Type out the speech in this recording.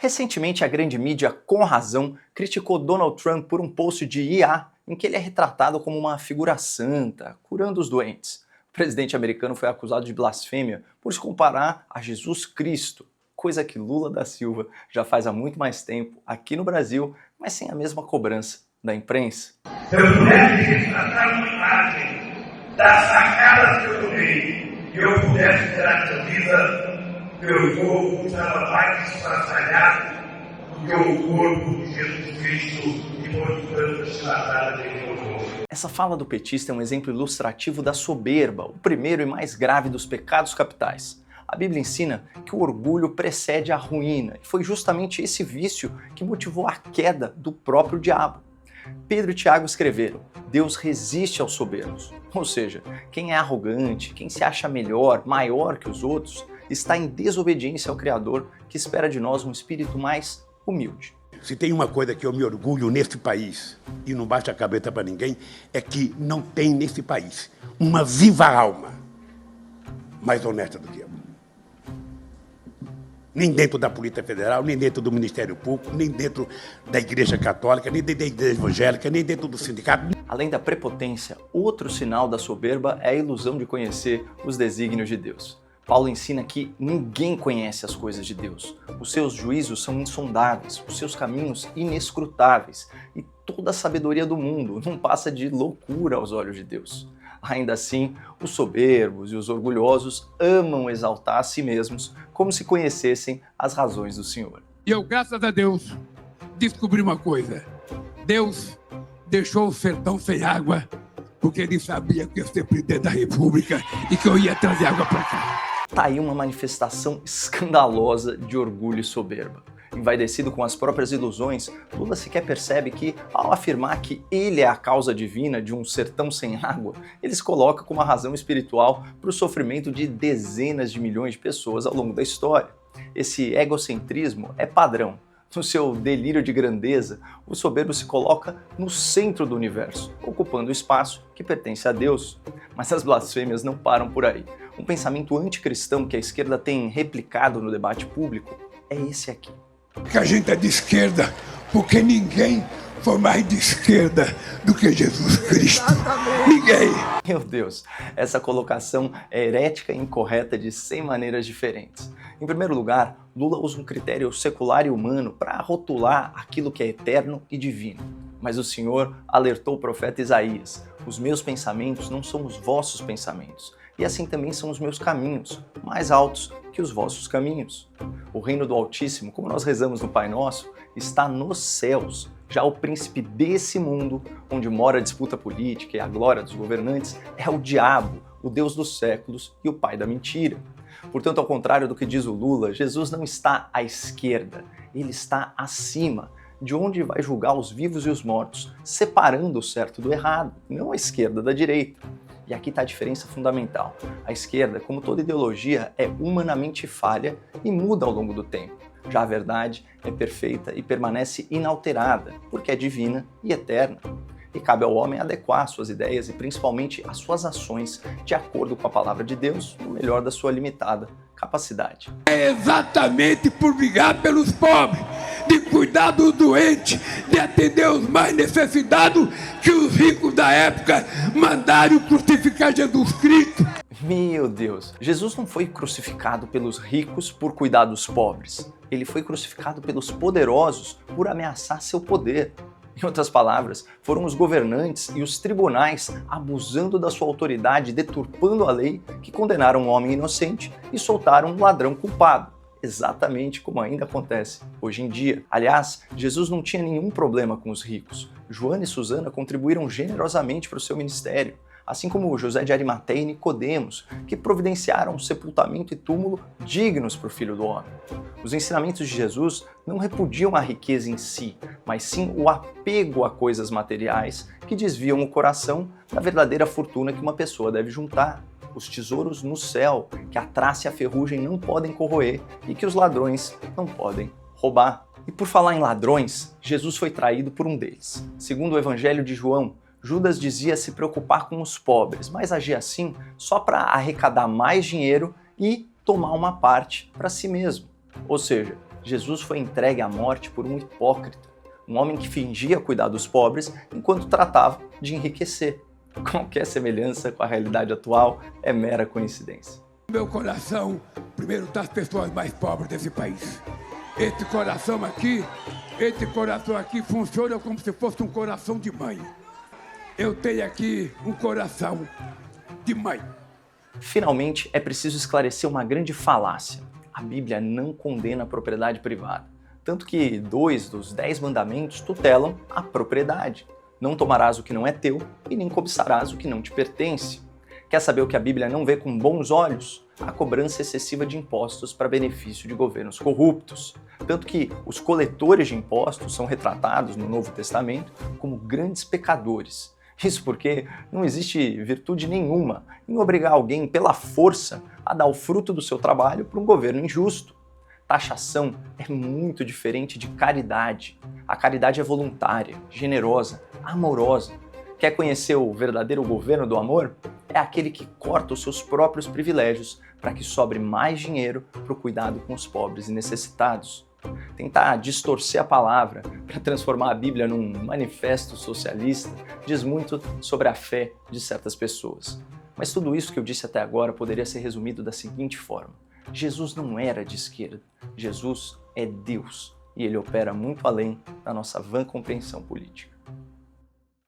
Recentemente, a grande mídia, com razão, criticou Donald Trump por um post de IA em que ele é retratado como uma figura santa, curando os doentes. O presidente americano foi acusado de blasfêmia por se comparar a Jesus Cristo, coisa que Lula da Silva já faz há muito mais tempo aqui no Brasil, mas sem a mesma cobrança da imprensa. Se eu pudesse retratar uma imagem das sacadas que eu tomei e eu pudesse ter a camisa, meu corpo estava mais estraçalhado do que o corpo de Jesus Cristo e, portanto, estraçalhado de horror. Essa fala do petista é um exemplo ilustrativo da soberba, o primeiro e mais grave dos pecados capitais. A Bíblia ensina que o orgulho precede a ruína, e foi justamente esse vício que motivou a queda do próprio diabo. Pedro e Tiago escreveram: Deus resiste aos soberbos. Ou seja, quem é arrogante, quem se acha melhor, maior que os outros, está em desobediência ao Criador, que espera de nós um espírito mais humilde. Se tem uma coisa que eu me orgulho nesse país, e não baixa a cabeça para ninguém, é que não tem nesse país uma viva alma mais honesta do que eu. Nem dentro da Polícia Federal, nem dentro do Ministério Público, nem dentro da Igreja Católica, nem dentro da Igreja Evangélica, nem dentro do sindicato. Além da prepotência, outro sinal da soberba é a ilusão de conhecer os desígnios de Deus. Paulo ensina que ninguém conhece as coisas de Deus. Os seus juízos são insondáveis, os seus caminhos inescrutáveis, e toda a sabedoria do mundo não passa de loucura aos olhos de Deus. Ainda assim, os soberbos e os orgulhosos amam exaltar a si mesmos como se conhecessem as razões do Senhor. E eu, graças a Deus, descobri uma coisa. Deus deixou o sertão sem água porque ele sabia que eu ia ser presidente da República e que eu ia trazer água para cá. Tá aí uma manifestação escandalosa de orgulho e soberba. Envaidecido com as próprias ilusões, Lula sequer percebe que, ao afirmar que ele é a causa divina de um sertão sem água, ele se coloca como a razão espiritual para o sofrimento de dezenas de milhões de pessoas ao longo da história. Esse egocentrismo é padrão. No seu delírio de grandeza, o soberbo se coloca no centro do universo, ocupando o espaço que pertence a Deus. Mas as blasfêmias não param por aí. Um pensamento anticristão que a esquerda tem replicado no debate público é esse aqui. Que a gente é de esquerda porque ninguém foi mais de esquerda do que Jesus Cristo. Ninguém! Meu Deus, essa colocação é herética e incorreta de 100 maneiras diferentes. Em primeiro lugar, Lula usa um critério secular e humano para rotular aquilo que é eterno e divino. Mas o Senhor alertou o profeta Isaías: os meus pensamentos não são os vossos pensamentos, e assim também são os meus caminhos, mais altos que os vossos caminhos. O reino do Altíssimo, como nós rezamos no Pai Nosso, está nos céus. Já o príncipe desse mundo, onde mora a disputa política e a glória dos governantes, é o diabo, o Deus dos séculos e o pai da mentira. Portanto, ao contrário do que diz o Lula, Jesus não está à esquerda, ele está acima, de onde vai julgar os vivos e os mortos, separando o certo do errado, não a esquerda da direita. E aqui está a diferença fundamental. A esquerda, como toda ideologia, é humanamente falha e muda ao longo do tempo. Já a verdade é perfeita e permanece inalterada, porque é divina e eterna. E cabe ao homem adequar suas ideias e principalmente as suas ações de acordo com a palavra de Deus, no melhor da sua limitada capacidade. É exatamente por brigar pelos pobres, de cuidar dos doentes, de atender os mais necessitados, que os ricos da época mandaram crucificar Jesus Cristo. Meu Deus, Jesus não foi crucificado pelos ricos por cuidar dos pobres. Ele foi crucificado pelos poderosos por ameaçar seu poder. Em outras palavras, foram os governantes e os tribunais abusando da sua autoridade, deturpando a lei, que condenaram um homem inocente e soltaram um ladrão culpado. Exatamente como ainda acontece hoje em dia. Aliás, Jesus não tinha nenhum problema com os ricos. Joana e Susana contribuíram generosamente para o seu ministério, assim como José de Arimateia e Nicodemos, que providenciaram um sepultamento e túmulo dignos para o Filho do Homem. Os ensinamentos de Jesus não repudiam a riqueza em si, mas sim o apego a coisas materiais que desviam o coração da verdadeira fortuna que uma pessoa deve juntar. Os tesouros no céu, que a traça e a ferrugem não podem corroer e que os ladrões não podem roubar. E por falar em ladrões, Jesus foi traído por um deles. Segundo o Evangelho de João, Judas dizia se preocupar com os pobres, mas agia assim só para arrecadar mais dinheiro e tomar uma parte para si mesmo. Ou seja, Jesus foi entregue à morte por um hipócrita, um homem que fingia cuidar dos pobres enquanto tratava de enriquecer. Qualquer semelhança com a realidade atual é mera coincidência. Meu coração, primeiro, das pessoas mais pobres desse país. Esse coração aqui funciona como se fosse um coração de mãe. Eu tenho aqui um coração de mãe. Finalmente, é preciso esclarecer uma grande falácia. A Bíblia não condena a propriedade privada. Tanto que 2 dos 10 mandamentos tutelam a propriedade. Não tomarás o que não é teu e nem cobiçarás o que não te pertence. Quer saber o que a Bíblia não vê com bons olhos? A cobrança excessiva de impostos para benefício de governos corruptos. Tanto que os coletores de impostos são retratados no Novo Testamento como grandes pecadores. Isso porque não existe virtude nenhuma em obrigar alguém pela força a dar o fruto do seu trabalho para um governo injusto. Taxação é muito diferente de caridade. A caridade é voluntária, generosa, amorosa. Quer conhecer o verdadeiro governo do amor? É aquele que corta os seus próprios privilégios para que sobre mais dinheiro para o cuidado com os pobres e necessitados. Tentar distorcer a palavra para transformar a Bíblia num manifesto socialista diz muito sobre a fé de certas pessoas. Mas tudo isso que eu disse até agora poderia ser resumido da seguinte forma: Jesus não era de esquerda, Jesus é Deus e ele opera muito além da nossa vã compreensão política.